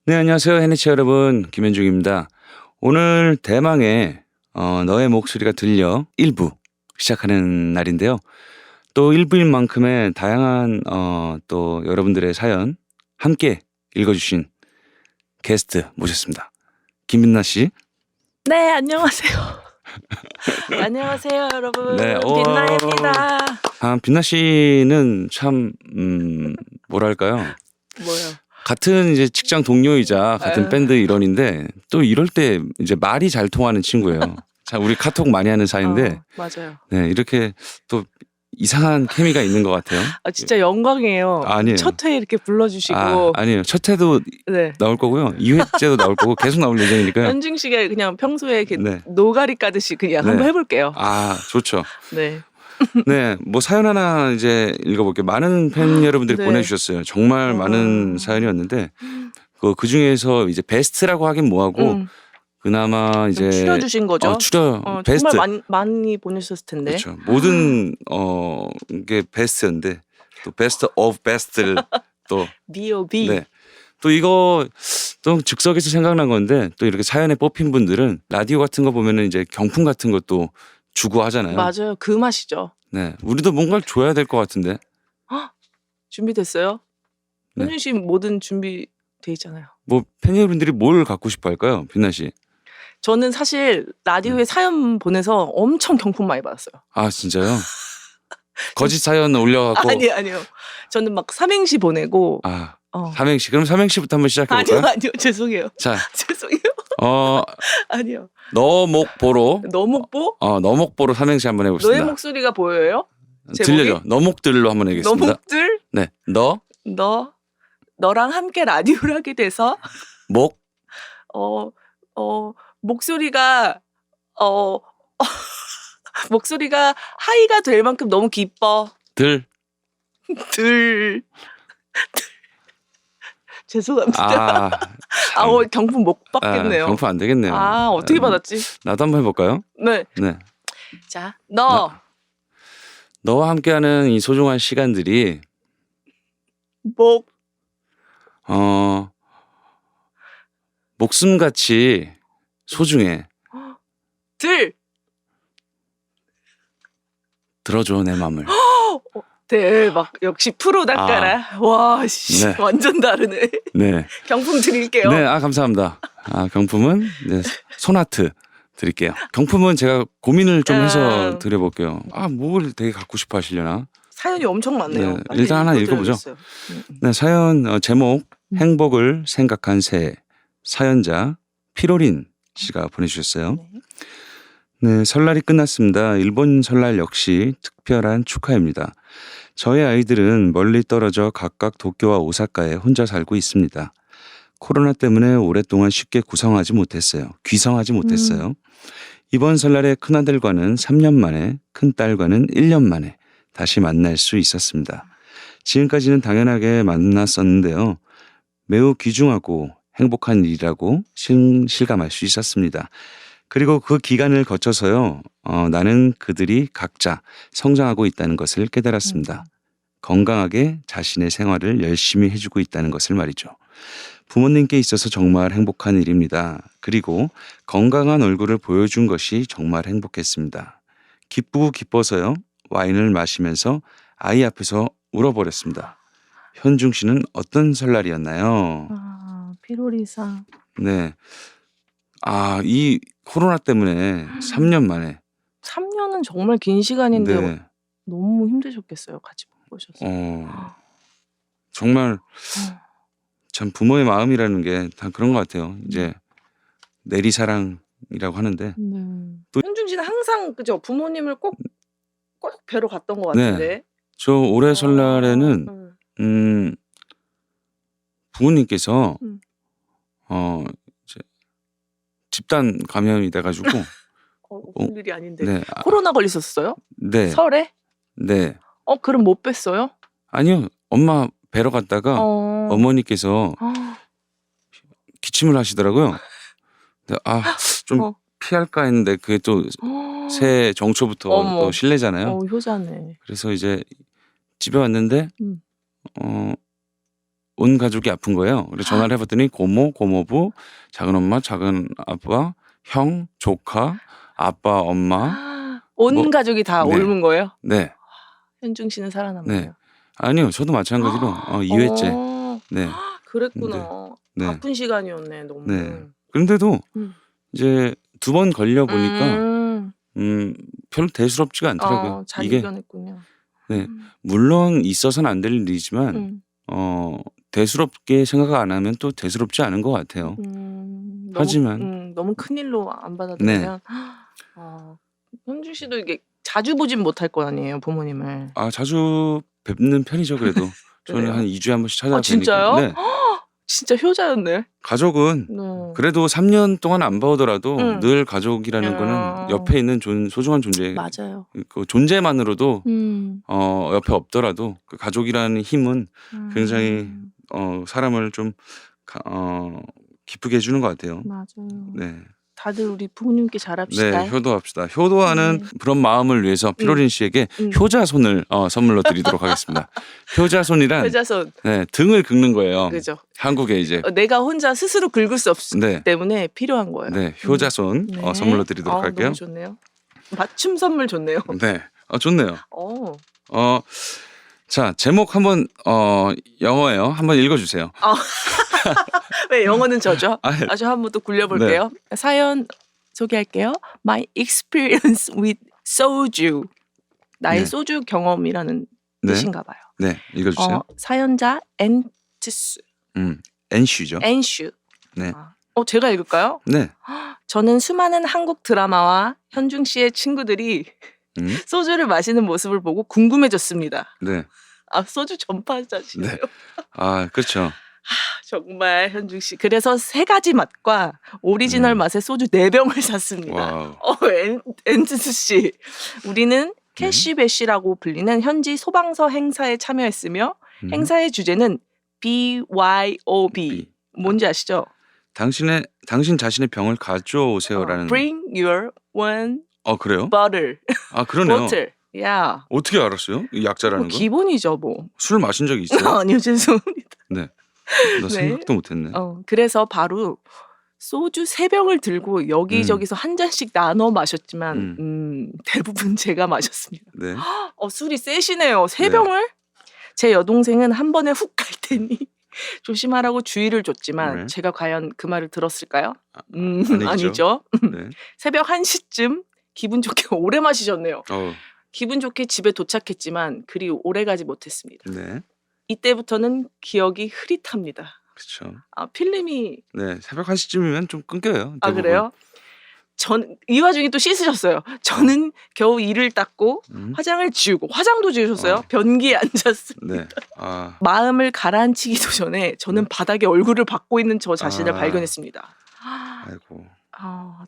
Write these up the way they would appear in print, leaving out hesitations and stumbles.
네, 안녕하세요. 해니치 여러분. 김현중입니다. 오늘 대망의 너의 목소리가 들려 1부 시작하는 날인데요. 또 1부인 만큼의 다양한 또 여러분들의 사연 함께 읽어주신 게스트 모셨습니다. 김민나 씨. 네, 안녕하세요. 안녕하세요, 여러분. 네, 빛나입니다. 빛나 씨는 참 뭐랄까요? 뭐요? 같은 이제 직장 동료이자 같은 아유. 밴드 일원인데 또 이럴 때 이제 말이 잘 통하는 친구예요. 자, 우리 카톡 많이 하는 사이인데 맞아요. 네, 이렇게 또 이상한 케미가 있는 것 같아요. 진짜 영광이에요. 아니에요. 첫 회에 이렇게 불러주시고. 아니에요. 첫 회도 네. 나올 거고요. 2회째도 나올 거고 계속 나올 예정이니까요. 현중 씨가 그냥 평소에 이렇게 네. 노가리 까듯이 그냥 네. 한번 해볼게요. 좋죠. 네. 네, 뭐 사연 하나 이제 읽어볼게요. 많은 팬 여러분들이 네. 보내주셨어요. 정말 많은 사연이었는데 그 중에서 이제 베스트라고 하긴 뭐하고 그나마 이제 추려주신 거죠? 베스트. 정말 많이 보내셨을 텐데. 그렇죠. 모든 게 베스트였는데 또 베스트 오브 베스트를 또 B.O.B. 네. 또 이거 또 즉석에서 생각난 건데 또 이렇게 사연에 뽑힌 분들은 라디오 같은 거 보면은 이제 경품 같은 것도 주고 하잖아요. 맞아요. 그 맛이죠. 네. 우리도 뭔가를 줘야 될 것 같은데. 준비됐어요? 네. 현중 씨 뭐든 준비돼 있잖아요. 뭐 팬 여러분들이 뭘 갖고 싶어 할까요? 빛나 씨. 저는 사실 라디오에 사연 보내서 엄청 경품 많이 받았어요. 진짜요? 거짓 사연 올려갖고. 아니요. 저는 막 삼행시 보내고. 삼행시. 그럼 삼행시부터 한번 시작해볼까요? 아니요. 죄송해요. 자, 죄송해요. 아니요. 너목보로. 너목보? 너목보로 삼행시 한번 해봅시다. 너의 목소리가 보여요? 들려죠? 너목들로 한번 해보겠습니다. 너목들? 네. 너랑 함께 라디오를 하게 돼서 목. 목소리가 목소리가 하이가 될 만큼 너무 기뻐. 들. 죄송합니다. 경품 못 받겠네요. 경품 안 되겠네요. 어떻게 받았지? 나도 한번 해볼까요? 네. 자, 너와 함께하는 이 소중한 시간들이 목숨같이 소중해. 들어줘 내 맘을. 대박. 역시 프로 닭가라. 와, 씨, 네. 완전 다르네. 네. 경품 드릴게요. 네, 감사합니다. 경품은 손아트 드릴게요. 경품은 제가 고민을 좀 해서 드려볼게요. 뭘 되게 갖고 싶어 하시려나? 사연이 엄청 많네요. 네, 일단 하나 읽어보죠. 네, 사연 제목 행복을 생각한 새. 사연자 피로린 씨가 보내주셨어요. 네, 설날이 끝났습니다. 일본 설날 역시 특별한 축하입니다. 저희 아이들은 멀리 떨어져 각각 도쿄와 오사카에 혼자 살고 있습니다. 코로나 때문에 오랫동안 쉽게 귀성하지 못했어요. 이번 설날에 큰아들과는 3년 만에, 큰딸과는 1년 만에 다시 만날 수 있었습니다. 지금까지는 당연하게 만났었는데요. 매우 귀중하고 행복한 일이라고 실감할 수 있었습니다. 그리고 그 기간을 거쳐서요. 나는 그들이 각자 성장하고 있다는 것을 깨달았습니다. 건강하게 자신의 생활을 열심히 해주고 있다는 것을 말이죠. 부모님께 있어서 정말 행복한 일입니다. 그리고 건강한 얼굴을 보여준 것이 정말 행복했습니다. 기쁘고 기뻐서요. 와인을 마시면서 아이 앞에서 울어버렸습니다. 현중 씨는 어떤 설날이었나요? 피로리상. 네. 이 코로나 때문에 3년 만에. 3년은 정말 긴 시간인데 네. 너무 힘드셨겠어요. 같이 못 보셨어요. 정말 참 부모의 마음이라는 게 다 그런 것 같아요. 이제 내리사랑이라고 하는데. 또 현중 씨는 항상 그죠? 부모님을 꼭 뵈러 갔던 것 같은데. 네. 저 올해 설날에는 부모님께서 이제 집단 감염이 돼가지고 무슨 일이 아닌데. 네. 코로나 걸리셨어요? 네. 설에? 네. 그럼 못 뵀어요? 아니요. 엄마 뵈러 갔다가 어머니께서 기침을 하시더라고요. 좀 피할까 했는데 그게 또 새해 정초부터 또 실내잖아요. 효자네. 그래서 이제 집에 왔는데 온 가족이 아픈 거예요. 그래서 전화를 해봤더니 고모, 고모부, 작은 엄마, 작은 아빠, 형, 조카, 아빠, 엄마. 온 뭐, 가족이 다 네. 옮은 거예요? 네. 현중 씨는 네. 살아남았네요. 아니요. 저도 마찬가지로 2회째. 어, 네. 그랬구나. 네. 바쁜 시간이었네, 너무. 네. 그런데도 음. 이제 2번 걸려 보니까 별로 대수롭지가 않더라고요. 잘 이게 이겨냈군요. 네. 물론 있어서는 안 될 일이지만 대수롭게 생각 안 하면 또 대수롭지 않은 것 같아요. 하지만 너무 큰일로 안 받아들이면 현중 씨도 이게 자주 보진 못할 거 아니에요, 부모님을. 자주 뵙는 편이죠, 그래도. 저는 그래요? 한 2주에 한 번씩 찾아뵈니까. 진짜요? 네. 진짜 효자였네. 가족은 네. 그래도 3년 동안 안 봐오더라도 늘 가족이라는 야. 거는 옆에 있는 소중한 존재, 맞아요. 그 존재만으로도 옆에 없더라도 그 가족이라는 힘은 굉장히 사람을 좀 기쁘게 해주는 것 같아요. 맞아요. 네. 다들 우리 부모님께 잘합시다. 네, 효도합시다. 효도하는 그런 마음을 위해서 피로린 씨에게 효자손을 선물로 드리도록 하겠습니다. 효자손이란 효자손. 네, 등을 긁는 거예요. 그죠. 한국에 이제 내가 혼자 스스로 긁을 수 없기 네. 때문에 필요한 거예요. 네, 효자손 네. 선물로 드리도록 할게요. 너무 좋네요. 맞춤 선물 좋네요. 네, 좋네요. 어. 자, 제목 한번 영어예요. 한번 읽어주세요. 왜 영어는 저죠? 아, 아주 한번 또 굴려볼게요. 사연 소개할게요. My experience with soju. 나의 네. 소주 경험이라는 네. 뜻인가 봐요. 네, 읽어주세요. 사연자 엔트스. 엔슈죠. 엔슈. 네. 제가 읽을까요? 네. 저는 수많은 한국 드라마와 현중 씨의 친구들이 소주를 마시는 모습을 보고 궁금해졌습니다. 네. 소주 전파자시네요. 네. 그렇죠. 정말 현중 씨. 그래서 3가지 맛과 오리지널 맛의 소주 4병을 샀습니다. 와우. 엔트스 씨. 우리는 캐시배시라고 불리는 현지 소방서 행사에 참여했으며 행사의 주제는 BYOB. 뭔지 아시죠? 당신 자신의 병을 가져오세요라는. Bring your one 그래요? bottle. 그러네요. bottle. 야. 어떻게 알았어요? 이 약자라는 거? 기본이죠, 뭐. 술 마신 적 있어요? 아니요, 죄송합니다. 네. 나 생각도 못했네. 그래서 바로 소주 3병을 들고 여기저기서 한 잔씩 나눠 마셨지만 대부분 제가 마셨습니다. 네. 술이 세시네요. 3병을? 제 여동생은 한 번에 훅 갈 테니 조심하라고 주의를 줬지만 네. 제가 과연 그 말을 들었을까요? 아니죠. 아니죠. 네. 새벽 1시쯤 기분 좋게 오래 마시셨네요. 기분 좋게 집에 도착했지만 그리 오래 가지 못했습니다. 네. 이때부터는 기억이 흐릿합니다. 그렇죠. 필름이. 네, 새벽 1시쯤이면 좀 끊겨요. 대부분. 그래요? 이 와중에 또 씻으셨어요. 저는 겨우 이를 닦고 화장을 지우고 화장도 지우셨어요. 변기에 앉았습니다. 네. 마음을 가라앉히기도 전에 저는 바닥에 얼굴을 받고 있는 저 자신을 발견했습니다. 아이고.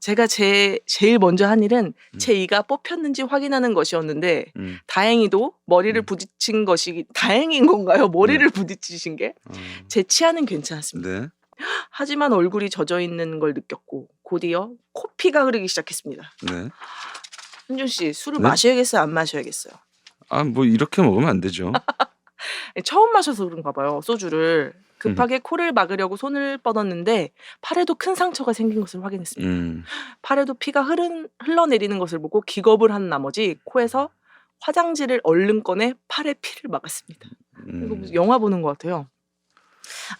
제가 제일 먼저 한 일은 제 이가 뽑혔는지 확인하는 것이었는데 다행히도 머리를 부딪힌 것이 다행인 건가요? 머리를 부딪히신 게? 제 치아는 괜찮았습니다. 네. 하지만 얼굴이 젖어 있는 걸 느꼈고 곧이어 코피가 흐르기 시작했습니다. 네. 현준 씨, 술을 네? 마셔야겠어요? 안 마셔야겠어요? 뭐 이렇게 먹으면 안 되죠. 처음 마셔서 그런가 봐요. 소주를. 급하게 코를 막으려고 손을 뻗었는데 팔에도 큰 상처가 생긴 것을 확인했습니다. 팔에도 피가 흘러내리는 것을 보고 기겁을 한 나머지 코에서 화장지를 얼른 꺼내 팔에 피를 막았습니다. 이거 무슨 영화 보는 것 같아요.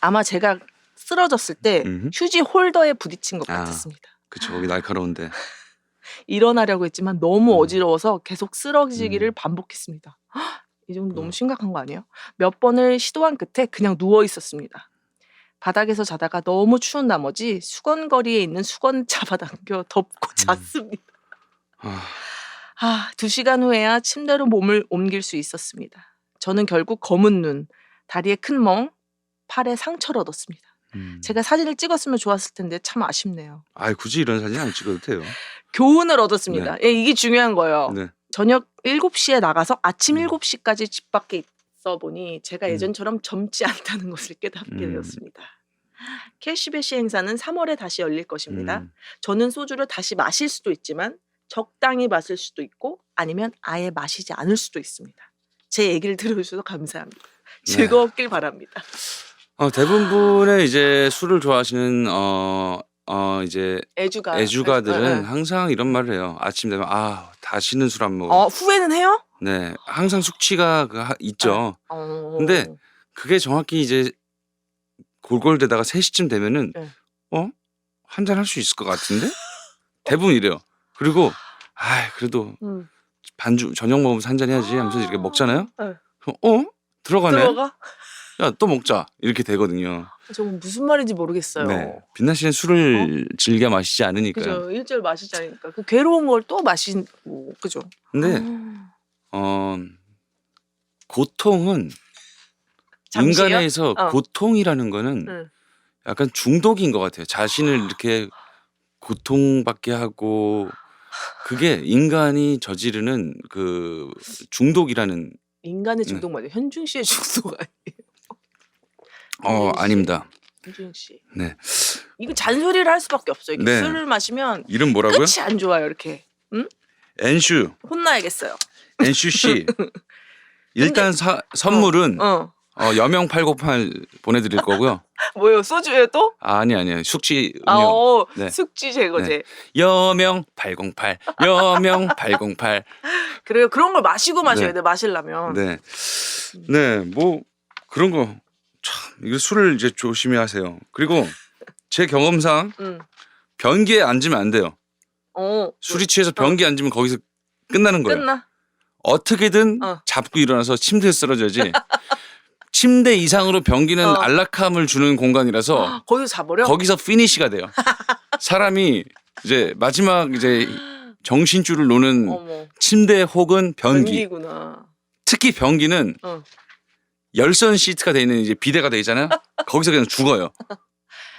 아마 제가 쓰러졌을 때 휴지 홀더에 부딪힌 것 같았습니다. 그쵸, 거기 날카로운데. 일어나려고 했지만 너무 어지러워서 계속 쓰러지기를 반복했습니다. 이 정도 너무 심각한 거 아니에요? 몇 번을 시도한 끝에 그냥 누워 있었습니다. 바닥에서 자다가 너무 추운 나머지 수건거리에 있는 수건 잡아당겨 덮고 잤습니다. 2시간 후에야 침대로 몸을 옮길 수 있었습니다. 저는 결국 검은 눈, 다리에 큰 멍, 팔에 상처를 얻었습니다. 제가 사진을 찍었으면 좋았을 텐데 참 아쉽네요. 굳이 이런 사진 안 찍어도 돼요. 교훈을 얻었습니다. 이게 중요한 거예요. 네. 저녁 7시에 나가서 아침 7시까지 집 밖에 있어 보니 제가 예전처럼 젊지 않다는 것을 깨닫게 되었습니다. 캐시배시 행사는 3월에 다시 열릴 것입니다. 저는 소주를 다시 마실 수도 있지만 적당히 마실 수도 있고 아니면 아예 마시지 않을 수도 있습니다. 제 얘기를 들어주셔서 감사합니다. 즐거웠길 바랍니다. 대부분의 이제 술을 좋아하시는 이제 애주가들은 네. 항상 이런 말을 해요. 아침 되면 다시는 술 안 먹어. 후회는 해요? 네, 항상 숙취가 있죠. 근데 그게 정확히 이제 골골대다가 3시쯤 되면은 네. 한잔 할 수 있을 것 같은데? 대부분 이래요. 그리고 그래도 반주 저녁 먹으면서 한잔 해야지 하면서 이렇게 먹잖아요. 네. 들어가네. 들어가? 야, 또 먹자. 이렇게 되거든요. 저건 무슨 말인지 모르겠어요. 네. 빛나 씨는 술을 즐겨 마시지 않으니까요. 그죠. 일절 마시지 않으니까 그 괴로운 걸 또 마시고 그죠. 근데 고통은 잠시요? 인간에서 고통이라는 거는 약간 중독인 것 같아요. 자신을 이렇게 고통받게 하고 그게 인간이 저지르는 그 중독이라는. 인간의 중독 맞아요. 현중 씨의 중독 아니에요? 현중 씨. 아닙니다. 현중 씨. 네. 이거 잔소리를 할 수밖에 없어요. 네. 술을 마시면 이름 뭐라고요? 끝이 안 좋아요. 이렇게. 응? 엔슈. 혼나야겠어요. 엔슈 씨. 일단 선물은 여명 808 보내드릴 거고요. 뭐요? 소주예요 또? 아니에요. 숙취 음료. 네. 숙취 제거제. 네. 여명 808. 여명 808. 그래요. 그런 걸 마시고 마셔야 돼. 마시려면. 네. 네. 뭐 그런 거 참 이거 술을 이제 조심히 하세요. 그리고 제 경험상 변기에 앉으면 안 돼요. 술이 취해서 변기에 앉으면 거기서 끝나는 거예요. 끝나? 어떻게든 잡고 일어나서 침대에 쓰러져야지. 침대 이상으로 변기는 안락함을 주는 공간이라서 거기서 자버려? 거기서 피니시가 돼요. 사람이 이제 마지막 이제 정신줄을 놓는 침대 혹은 변기. 변기구나. 특히 변기는 열선 시트가 돼 있는 이제 비데가 돼 있잖아요. 거기서 그냥 죽어요.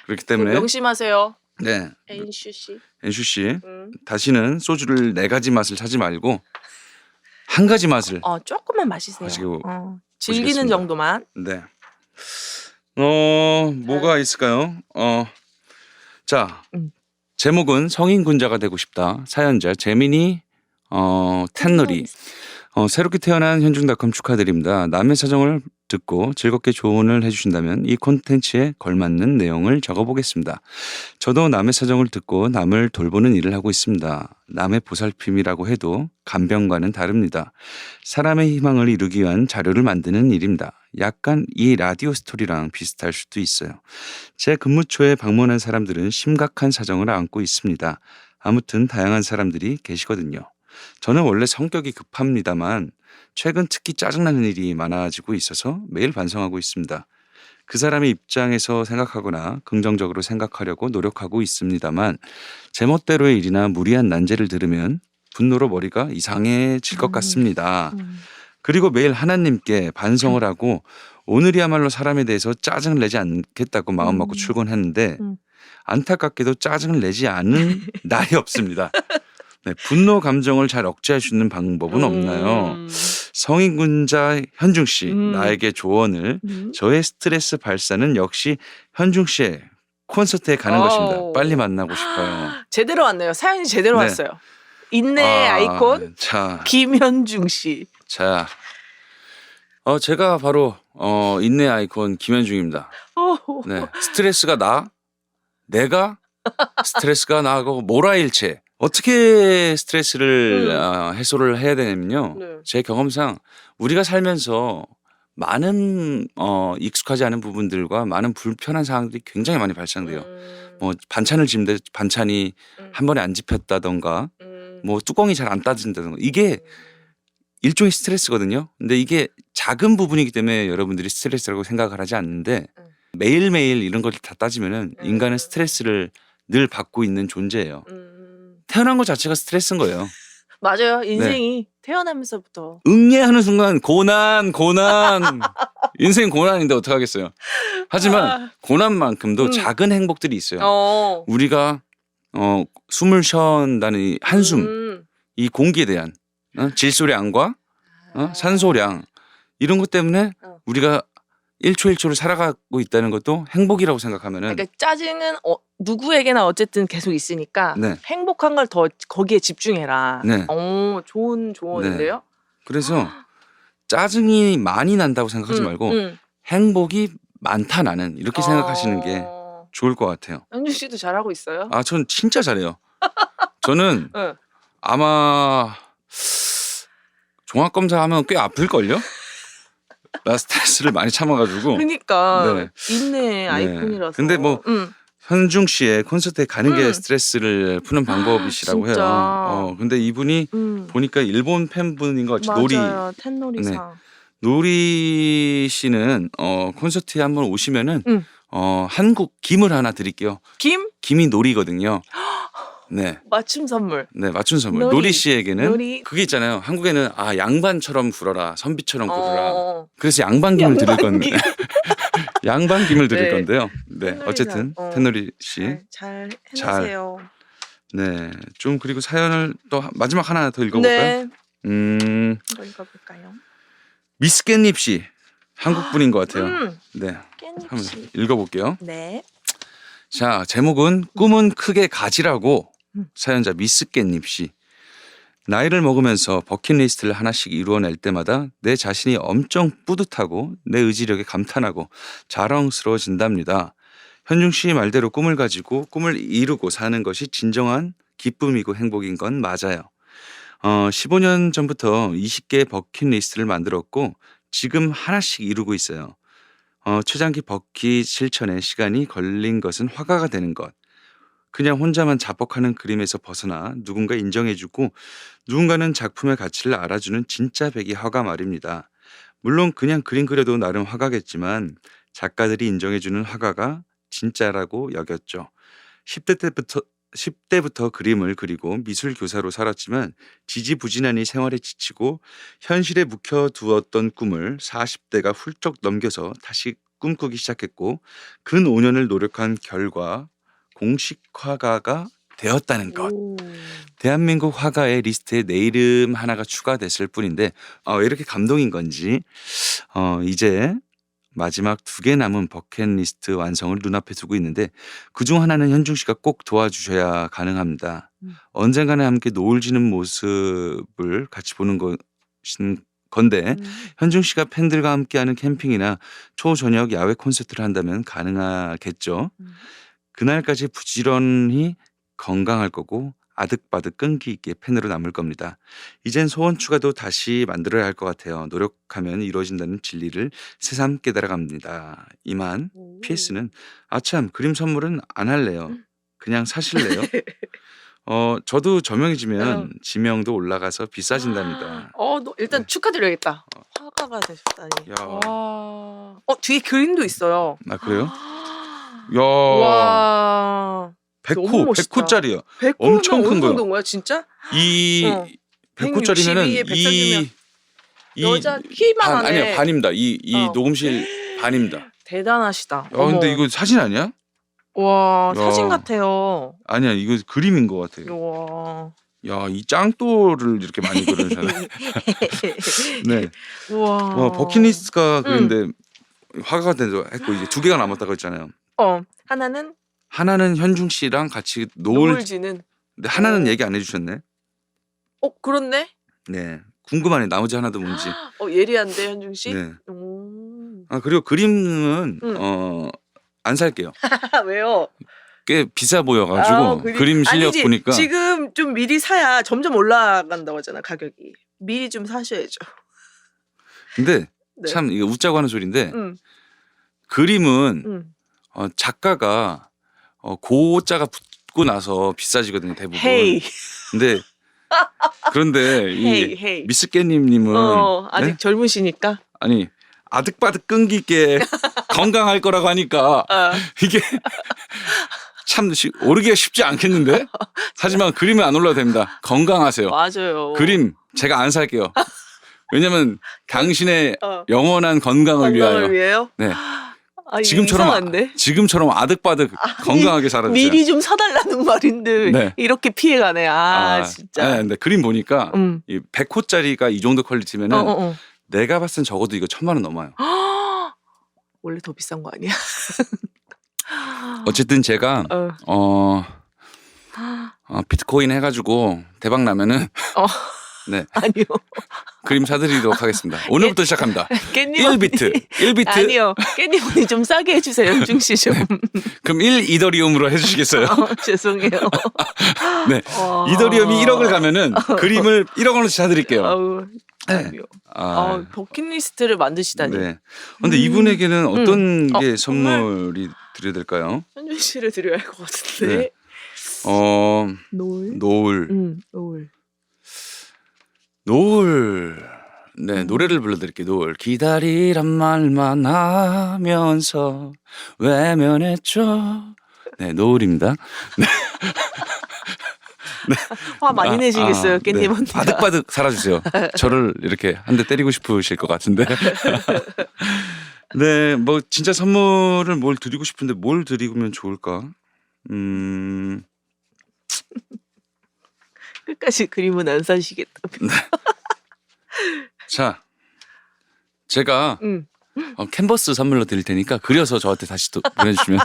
그렇기 때문에 명심하세요. 네. 엔슈 씨. 엔슈 씨 다시는 소주를 4가지 맛을 찾지 말고 한 가지 맛을 조금만 마시세요. 마시고 즐기는 보시겠습니다. 정도만. 네. 뭐가 있을까요? 자, 제목은 성인 군자가 되고 싶다. 사연자 재민이 텐너리. 새롭게 태어난 현중닷컴 축하드립니다. 남의 사정을 듣고 즐겁게 조언을 해주신다면 이 콘텐츠에 걸맞는 내용을 적어보겠습니다. 저도 남의 사정을 듣고 남을 돌보는 일을 하고 있습니다. 남의 보살핌이라고 해도 간병과는 다릅니다. 사람의 희망을 이루기 위한 자료를 만드는 일입니다. 약간 이 라디오 스토리랑 비슷할 수도 있어요. 제 근무초에 방문한 사람들은 심각한 사정을 안고 있습니다. 아무튼 다양한 사람들이 계시거든요. 저는 원래 성격이 급합니다만 최근 특히 짜증나는 일이 많아지고 있어서 매일 반성하고 있습니다. 그 사람의 입장에서 생각하거나 긍정적으로 생각하려고 노력하고 있습니다만 제멋대로의 일이나 무리한 난제를 들으면 분노로 머리가 이상해질 것 같습니다. 그리고 매일 하나님께 반성을 하고 오늘이야말로 사람에 대해서 짜증을 내지 않겠다고 마음먹고 출근했는데 안타깝게도 짜증을 내지 않은 날이 없습니다. 네, 분노 감정을 잘 억제할 수 있는 방법은 없나요? 성인군자 현중 씨, 나에게 조언을. 저의 스트레스 발산은 역시 현중 씨의 콘서트에 가는 것입니다. 빨리 만나고 싶어요. 제대로 왔네요. 사연이 제대로 네. 왔어요. 인내의 아이콘 자, 김현중 씨. 자, 제가 바로 인내 아이콘 김현중입니다. 네, 스트레스가 내가 스트레스가 나고 모라일체. 어떻게 스트레스를 해소를 해야 되냐면요. 네. 제 경험상 우리가 살면서 많은 익숙하지 않은 부분들과 많은 불편한 상황들이 굉장히 많이 발생돼요. 뭐 반찬을 집는데 반찬이 한 번에 안 집혔다던가 뭐 뚜껑이 잘 안 따진다던가 이게 일종의 스트레스거든요. 근데 이게 작은 부분이기 때문에 여러분들이 스트레스라고 생각을 하지 않는데 매일매일 이런 걸 다 따지면은 인간은 스트레스를 늘 받고 있는 존재예요. 태어난 것 자체가 스트레스인 거예요. 맞아요. 인생이 태어나면서부터 응애하는 순간 고난 인생 고난인데 어떡하겠어요. 하지만 고난만큼도 작은 행복들이 있어요. 우리가 숨을 쉬어온다는 이 한숨, 이 공기에 대한 질소량과 산소량 이런 것 때문에 우리가 1초 1초를 살아가고 있다는 것도 행복이라고 생각하면은 그러니까 짜증은 누구에게나 어쨌든 계속 있으니까 네. 행복한 걸 더 거기에 집중해라. 네. 좋은 조언인데요. 그래서 짜증이 많이 난다고 생각하지 말고 행복이 많다 나는 이렇게 생각하시는 게 좋을 것 같아요. 현중 씨도 잘하고 있어요? 아, 전 진짜 잘해요. 저는 응. 아마 종합검사하면 꽤 아플걸요? 나 스트레스를 많이 참아가지고. 그러니까 네. 인내 아이콘이라서. 근데 뭐 현중 씨의 콘서트에 가는 게 스트레스를 푸는 방법이시라고 진짜. 해요. 근데 이분이 보니까 일본 팬분인 것 같이 맞아요. 텐노리상. 노리 씨는 콘서트에 한번 오시면은 한국 김을 하나 드릴게요. 김? 김이 노리거든요. 네. 맞춤 선물. 네, 맞춤 선물. 노리 씨에게는 그게 있잖아요. 한국에는 양반처럼 굴어라, 선비처럼 굴어라. 그래서 양반김을 드릴 건데. 양반김을 드릴 건데요. 네, 어쨌든 텐노리 씨 잘 해내세요. 네, 좀 그리고 사연을 또 마지막 하나 더 읽어볼까요? 네. 읽어볼까요? 미스 깻잎 씨, 한국 분인 것 같아요. 네, 한번 읽어볼게요. 네. 자, 제목은 꿈은 크게 가지라고. 사연자 미스 깻잎 씨. 나이를 먹으면서 버킷리스트를 하나씩 이루어낼 때마다 내 자신이 엄청 뿌듯하고 내 의지력에 감탄하고 자랑스러워진답니다. 현중 씨 말대로 꿈을 가지고 꿈을 이루고 사는 것이 진정한 기쁨이고 행복인 건 맞아요. 15년 전부터 20개의 버킷리스트를 만들었고 지금 하나씩 이루고 있어요. 초장기 버킷 실천에 시간이 걸린 것은 화가가 되는 것. 그냥 혼자만 자뻑하는 그림에서 벗어나 누군가 인정해주고 누군가는 작품의 가치를 알아주는 진짜 백이 화가 말입니다. 물론 그냥 그림 그려도 나름 화가겠지만 작가들이 인정해주는 화가가 진짜라고 여겼죠. 10대부터 그림을 그리고 미술 교사로 살았지만 지지부진하니 생활에 지치고 현실에 묵혀두었던 꿈을 40대가 훌쩍 넘겨서 다시 꿈꾸기 시작했고 근 5년을 노력한 결과 공식 화가가 되었다는 것. 대한민국 화가의 리스트에 내 이름 하나가 추가됐을 뿐인데 이렇게 감동인 건지 이제 마지막 2개 남은 버킷리스트 완성을 눈앞에 두고 있는데 그중 하나는 현중 씨가 꼭 도와주셔야 가능합니다. 언젠가는 함께 노을 지는 모습을 같이 보는 건데 현중 씨가 팬들과 함께하는 캠핑이나 초저녁 야외 콘서트를 한다면 가능하겠죠. 그날까지 부지런히 건강할 거고 아득바득 끈기 있게 팬으로 남을 겁니다. 이젠 소원 추가도 다시 만들어야 할 것 같아요. 노력하면 이루어진다는 진리를 새삼 깨달아갑니다. 이만 PS는 아참 그림 선물은 안 할래요. 그냥 사실래요? 저도 저명해지면 지명도 올라가서 비싸진답니다. 일단 축하드려야겠다. 화가가 되셨다니. 와. 뒤에 그림도 있어요. 아, 그래요? 야. 와. 100호짜리야. 100호면 엄청 큰 어느 거요. 정도인 거야, 진짜? 이 100호짜리면은 162에 여자 키만 하네. 아니요, 반입니다. 이 녹음실 반입니다. 대단하시다. 근데 이거 사진 아니야? 와, 사진 같아요. 아니야, 이거 그림인 것 같아요. 와. 야, 이 짱또를 이렇게 많이 그리잖아요. 네. 와. 버킷리스트가 그런데 화가가 돼서 했고 이제 2개가 남았다고 했잖아요. 하나는 현중 씨랑 같이 노을 지는. 근데 하나는 얘기 안 해주셨네. 그렇네. 네, 궁금하네. 나머지 하나도 뭔지. 예리한데 현중 씨. 네. 그리고 그림은 안 살게요. 왜요? 꽤 비싸 보여가지고 그림 실력 아니지, 보니까 지금 좀 미리 사야 점점 올라간다고 하잖아, 가격이. 미리 좀 사셔야죠. 근데 참 이거 웃자고 하는 소리인데 그림은 작가가 고자가 붙고 나서 비싸지거든요, 대부분. 근데 그런데 이 미스 깻잎님은 아직 젊으시니까. 아니 아득바득 끈기 있게 건강할 거라고 하니까 이게 참 오르기가 쉽지 않겠는데? 하지만 그림은 안 올라도 됩니다. 건강하세요. 맞아요. 그림 제가 안 살게요. 왜냐면 당신의 영원한 건강을 위하여. 네. 지금처럼 아득바득 건강하게 살아주세요. 미리 좀 사달라는 말인데 이렇게 피해가네. 진짜. 근데 그림 보니까 이 100호짜리가 이 정도 퀄리티면은 내가 봤을 땐 적어도 이거 1,000만 원 넘어요. 원래 더 비싼 거 아니야? 어쨌든 제가 비트코인 해가지고 대박 나면은 네. 아니요. 그림 사드리도록 하겠습니다. 오늘부터 시작합니다. 깻잎 1비트. 1비트. 아니요. 깻잎 언니 좀 싸게 해주세요. 현중 씨 좀. 그럼 1 이더리움으로 해주시겠어요? 죄송해요. 네. 이더리움이 1억을 가면은 그림을 1억 원어치 사드릴게요. 아우, 네. 버킷리스트를 만드시다니. 네. 근데 이분에게는 어떤 게 정말? 선물이 드려야 될까요? 현중 씨를 드려야 할 것 같은데. 네. 노을. 노을. 노을. 노을. 네, 노래를 불러드릴게요. 노을. 기다리란 말만 하면서 외면했죠. 네, 노을입니다. 화 많이 내시겠어요, 깻잎 네. 언니가. 바득바득 살아주세요. 저를 이렇게 한 대 때리고 싶으실 것 같은데. 네, 뭐 진짜 선물을 뭘 드리고 싶은데 뭘 드리면 좋을까? 끝까지 그림은 안 사시겠다며. 자, 제가 캔버스 선물로 드릴 테니까 그려서 저한테 다시 또 보내주시면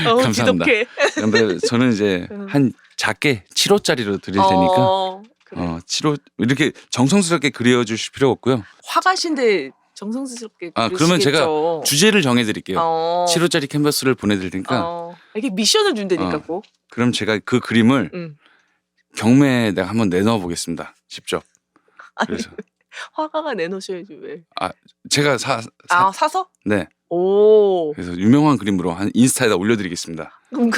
감사합니다. 지독해. 근데 저는 이제 한 작게 7호짜리로 드릴 테니까 그래. 7호 이렇게 정성스럽게 그려주실 필요 없고요. 화가신데 정성스럽게 그러면 제가 그리시겠죠. 주제를 정해드릴게요. 7호 7호짜리 캔버스를 보내드릴 테니까 이게 미션을 준다니까 꼭. 그럼 제가 그 그림을 경매에 내가 한번 내놓아 보겠습니다. 직접. 아니, 그래서 화가가 내놓으셔야지 왜. 제가 사서? 네. 오. 그래서 유명한 그림으로 한 인스타에다 올려드리겠습니다. 그럼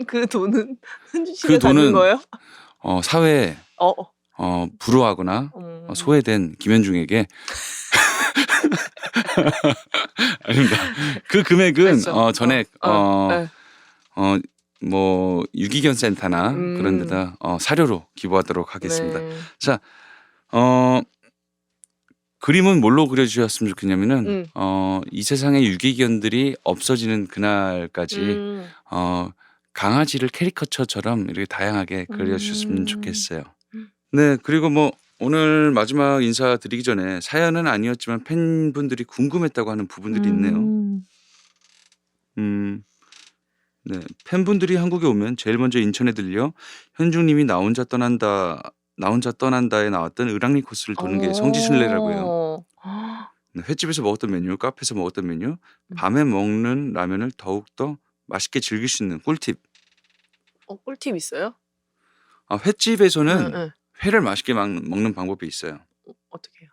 그 돈은 현준 씨가 그 돈은 갖는 거예요? 사회에 불우하거나 소외된 김현중에게 아닙니다. 그 금액은 그렇죠. 전액 네. 뭐 유기견 센터나 그런 데다 사료로 기부하도록 하겠습니다. 네. 자, 그림은 뭘로 그려주셨으면 좋겠냐면은 이 세상의 유기견들이 없어지는 그날까지 강아지를 캐리커처처럼 이렇게 다양하게 그려주셨으면 좋겠어요. 네, 그리고 뭐 오늘 마지막 인사드리기 전에 사연은 아니었지만 팬분들이 궁금했다고 하는 부분들이 있네요. 네, 팬분들이 한국에 오면 제일 먼저 인천에 들려 현중님이 나 혼자 떠난다에 나왔던 을왕리 코스를 도는 게 성지순례라고 해요. 네, 횟집에서 먹었던 메뉴, 카페에서 먹었던 메뉴, 밤에 먹는 라면을 더욱더 맛있게 즐길 수 있는 꿀팁. 꿀팁 있어요? 횟집에서는 회를 맛있게 먹는 방법이 있어요. 어떻게 해요?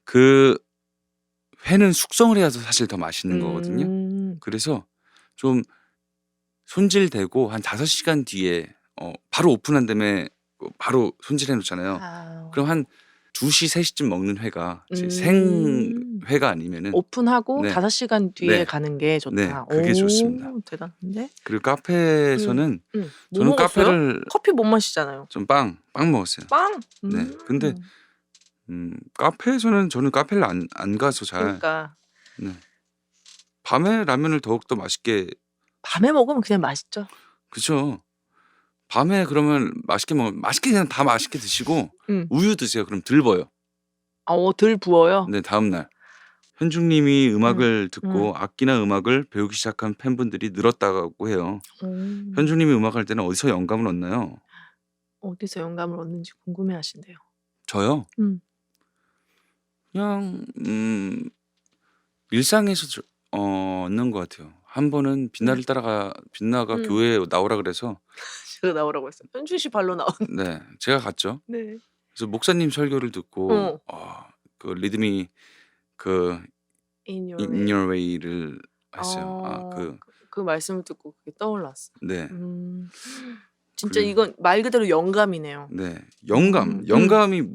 그 회는 숙성을 해야 사실 더 맛있는 거거든요. 그래서 좀 손질되고 한 5시간 뒤에 바로 오픈한 다음에 바로 손질해 놓잖아요. 그럼 한 2시, 3시쯤 먹는 회가 생회가 아니면은 오픈하고 네. 5시간 뒤에 네. 가는 게 좋다. 네, 그게 좋습니다. 대단한데? 그리고 카페에서는 뭐 저는 먹었어요? 카페를 커피 못 마시잖아요. 좀 빵 먹었어요. 빵? 네, 근데 카페에서는 저는 카페를 안 가서 잘 그러니까 네. 밤에 라면을 더욱더 맛있게 밤에 먹으면 그냥 맛있죠. 그쵸. 밤에 그러면 맛있게 먹으면 맛있게 그냥 다 맛있게 드시고 우유 드세요. 그럼 덜 버요. 덜 부어요? 네, 다음날 현중님이 음악을 듣고 악기나 음악을 배우기 시작한 팬분들이 늘었다고 해요. 현중님이 음악할 때는 어디서 영감을 얻나요? 어디서 영감을 얻는지 궁금해하신대요. 저요? 그냥 일상에서 얻는 것 같아요. 한 번은 빛나가 교회에 나오라 그래서 제가 나오라고 했어요. 현준 씨 발로 나온. 네, 제가 갔죠. 네. 그래서 목사님 설교를 듣고 그 리듬이 그 In In Your Way를 했어요. 그 말씀을 듣고 그게 떠올랐어. 네. 진짜 이건 말 그대로 영감이네요. 네, 영감이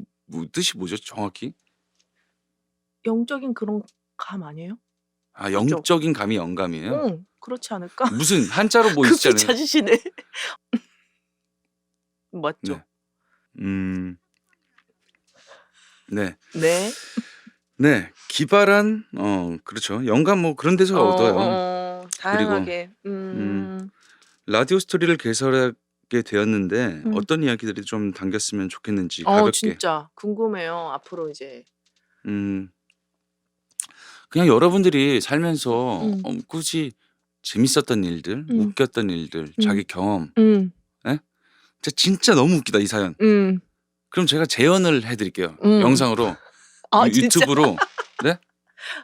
뜻이 뭐죠, 정확히? 영적인 그런 감 아니에요? 영적인 감이 영감이에요? 그렇지 않을까? 무슨 한자로 뭐 급히 있잖아요. 찾으시네. 맞죠? 네. 네. 네, 기발한 그렇죠. 영감 뭐 그런 데서 얻어요. 다양하게. 라디오 스토리를 개설하게 되었는데 어떤 이야기들이 좀 담겼으면 좋겠는지 가볍게. 진짜 궁금해요. 앞으로 이제. 그냥 여러분들이 살면서 굳이 재밌었던 일들, 웃겼던 일들, 자기 경험. 진짜 너무 웃기다 이 사연. 그럼 제가 재연을 해드릴게요. 음. 영상으로 아, 진짜? 유튜브로. 네?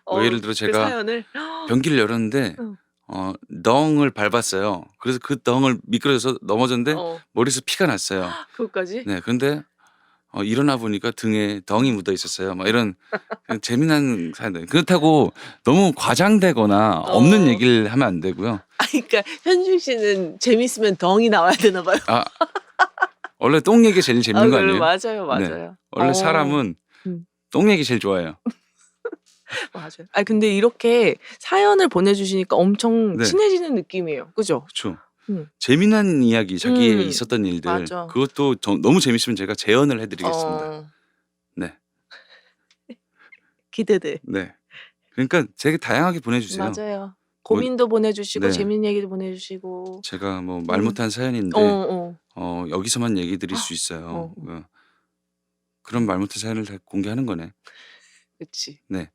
뭐 예를 들어 그 제가 사연을 변기를 열었는데 응. 덩을 밟았어요. 그래서 그 덩을 미끄러져서 넘어졌는데 머리에서 피가 났어요. 그것까지? 네, 근데 일어나 보니까 등에 덩이 묻어 있었어요. 막 이런 그냥 재미난 사연들. 그렇다고 너무 과장되거나 없는 얘기를 하면 안 되고요. 그러니까 현중 씨는 재밌으면 덩이 나와야 되나 봐요. 아, 원래 똥 얘기 제일 재밌는 거 그래, 아니에요? 맞아요, 네. 맞아요. 원래 사람은 똥 얘기 제일 좋아해요. 맞아요. 아니 근데 이렇게 사연을 보내주시니까 엄청 네. 친해지는 느낌이에요. 그죠? 그렇죠. 음. 재미난 이야기, 자기의 있었던 일들. 맞아. 그것도 너무 재밌으면 제가 재연을 해드리겠습니다. 네. 기대돼. 네. 그러니까 되게 다양하게 보내주세요. 맞아요. 고민도 보내주시고 네. 재밌는 얘기도 보내주시고. 제가 뭐 말 못한 사연인데 여기서만 얘기 드릴 수 있어요. 그런 말 못한 사연을 다 공개하는 거네. 그렇지. 네.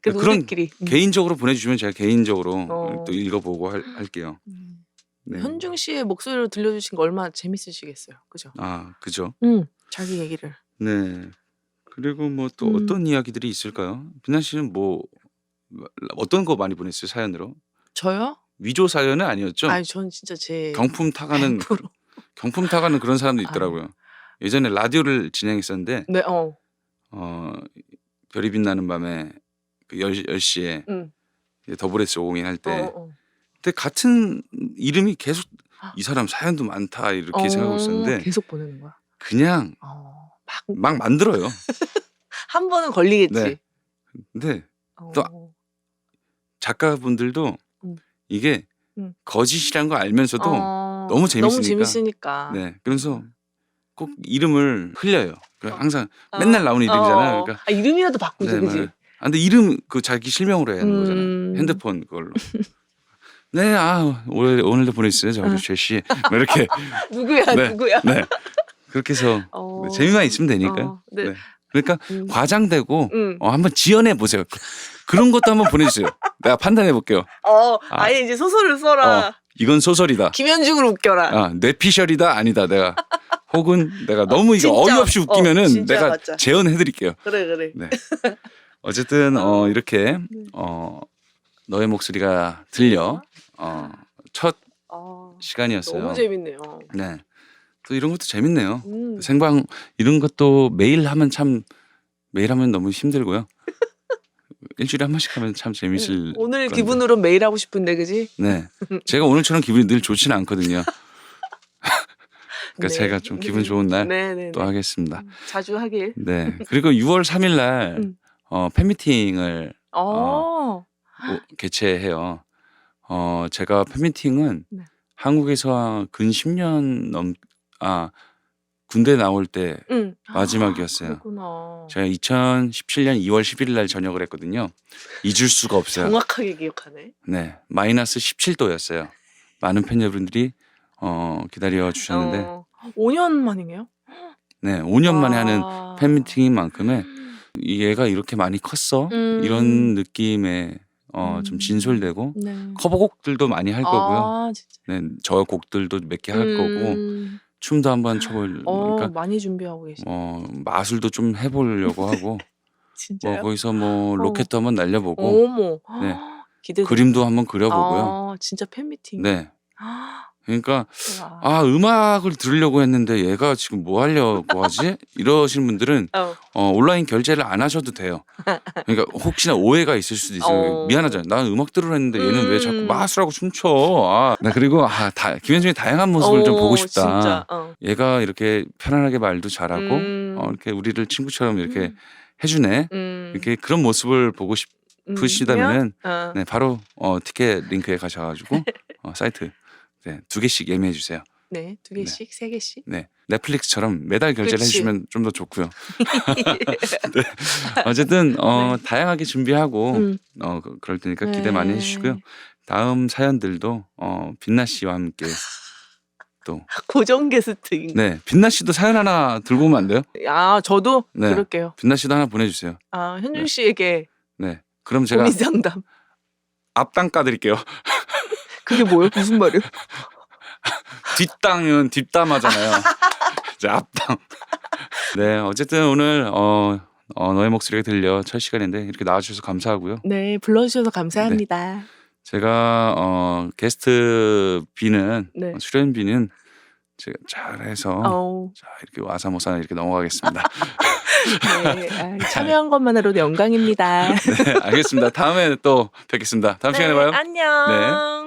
그래도 그런 우리끼리. 개인적으로 보내주시면 제가 개인적으로 또 읽어보고 할게요. 네. 현중 씨의 목소리로 들려주신 거 얼마나 재밌으시겠어요. 그죠? 아, 그죠. 자기 얘기를. 네. 그리고 뭐 또 어떤 이야기들이 있을까요? 빛나 씨는 뭐 어떤 거 많이 보냈어요, 사연으로? 저요? 위조 사연은 아니었죠? 아니, 전 진짜 제 경품 타가는 100%. 그런 사람도 있더라고요. 예전에 라디오를 진행했었는데 네, 별이 빛나는 밤에 그 10시에 더블S 502 할 때 근데 같은 이름이 계속 이 사람 사연도 많다 이렇게 생각하고 있었는데 계속 보내는 거야? 그냥 막 만들어요. 한 번은 걸리겠지. 네. 근데 또 작가분들도 이게 거짓이란 거 알면서도 너무 재밌으니까. 네. 그래서 꼭 이름을 흘려요. 항상 맨날 나오는 이름이잖아요. 그러니까 이름이라도 바꾸지, 그지? 네, 근데 이름 그 자기 실명으로 해야 하는 거잖아요. 핸드폰 그걸로. 네, 오늘도 보내주세요, 저 제시. 이렇게. 누구야, 네, 누구야? 네. 그렇게 해서 재미만 있으면 되니까요. 네. 네. 그러니까 과장되고 한번 지어내 보세요. 그런 것도 한번 보내주세요. 내가 판단해 볼게요. 아예 이제 소설을 써라. 이건 소설이다. 김현중을 웃겨라. 뇌피셜이다 아니다. 혹은 내가 너무 이거 진짜, 어이없이 웃기면은 내가 맞아. 재현해드릴게요. 그래. 네. 어쨌든 이렇게 너의 목소리가 들려 첫 시간이었어요. 너무 재밌네요. 네. 또 이런 것도 재밌네요. 생방 이런 것도 매일 하면 너무 힘들고요. 일주일에 한 번씩 하면 참 재밌을 오늘 건데. 기분으로 매일 하고 싶은데, 그지? 네. 제가 오늘처럼 기분이 늘 좋지는 않거든요. 그러니까 네. 제가 좀 기분 좋은 날 또 네. 하겠습니다. 자주 하길. 네. 그리고 6월 3일 날 팬미팅을 개최해요. 제가 팬미팅은 한국에서 근 10년 군대 나올 때 마지막이었어요. 그렇구나. 제가 2017년 2월 11일 날 전역을 했거든요. 잊을 수가 없어요. 정확하게 기억하네. 네. 마이너스 17도였어요. 많은 팬 여러분들이 기다려 주셨는데 5년 만이에요? 네, 5년 만에 하는 팬미팅인 만큼의 얘가 이렇게 많이 컸어? 이런 느낌의 좀 진솔되고 커버곡들도 많이 할 거고요. 진짜. 네, 저 곡들도 몇 개 할 거고 춤도 한번 춰보려고 많이 준비하고 계시네. 마술도 좀 해보려고 하고 진짜요? 거기서 로켓도 한번 날려보고 어머. 네. 기대돼. 그림도 한번 그려보고요. 진짜 팬미팅. 네. 그러니까 음악을 들으려고 했는데 얘가 지금 뭐 하려고 하지? 이러시는 분들은 온라인 결제를 안 하셔도 돼요. 그러니까 혹시나 오해가 있을 수도 있어요. 미안하잖아요. 난 음악 들으려 했는데 얘는 왜 자꾸 마술하고 춤춰? 나 그리고 김현중의 다양한 모습을 좀 보고 싶다. 진짜. 얘가 이렇게 편안하게 말도 잘하고 이렇게 우리를 친구처럼 이렇게 해주네. 이렇게 그런 모습을 보고 싶으시다면은 네, 바로 티켓 링크에 가셔가지고 사이트 2개씩 예매해 주세요. 네, 2개씩, 3개씩. 네, 넷플릭스처럼 매달 결제를 그치. 해주시면 좀 더 좋고요. 네. 어쨌든 다양하게 준비하고 그럴 테니까 기대 많이 해주시고요. 다음 사연들도 빛나 씨와 함께 또 고정 게스트인. 네, 빛나 씨도 사연 하나 들고 오면 안 돼요? 저도 네. 그럴게요. 빛나 씨도 하나 보내주세요. 현중 씨에게 네, 그럼 제가 고민 상담. 앞땅 까드릴게요. 그게 뭐예요? 무슨 말이에요? 뒷땅은 뒷담하잖아요. 이제 앞땅. 네, 어쨌든 오늘 너의 목소리가 들려 첫 시간인데 이렇게 나와주셔서 감사하고요. 네, 불러주셔서 감사합니다. 제가 게스트 비는 네. 출연비는 제가 잘해서 자, 이렇게 와사모사 이렇게 넘어가겠습니다. 네, 참여한 것만으로도 영광입니다. 네, 알겠습니다. 다음에 또 뵙겠습니다. 다음 시간에 봐요. 안녕. 네.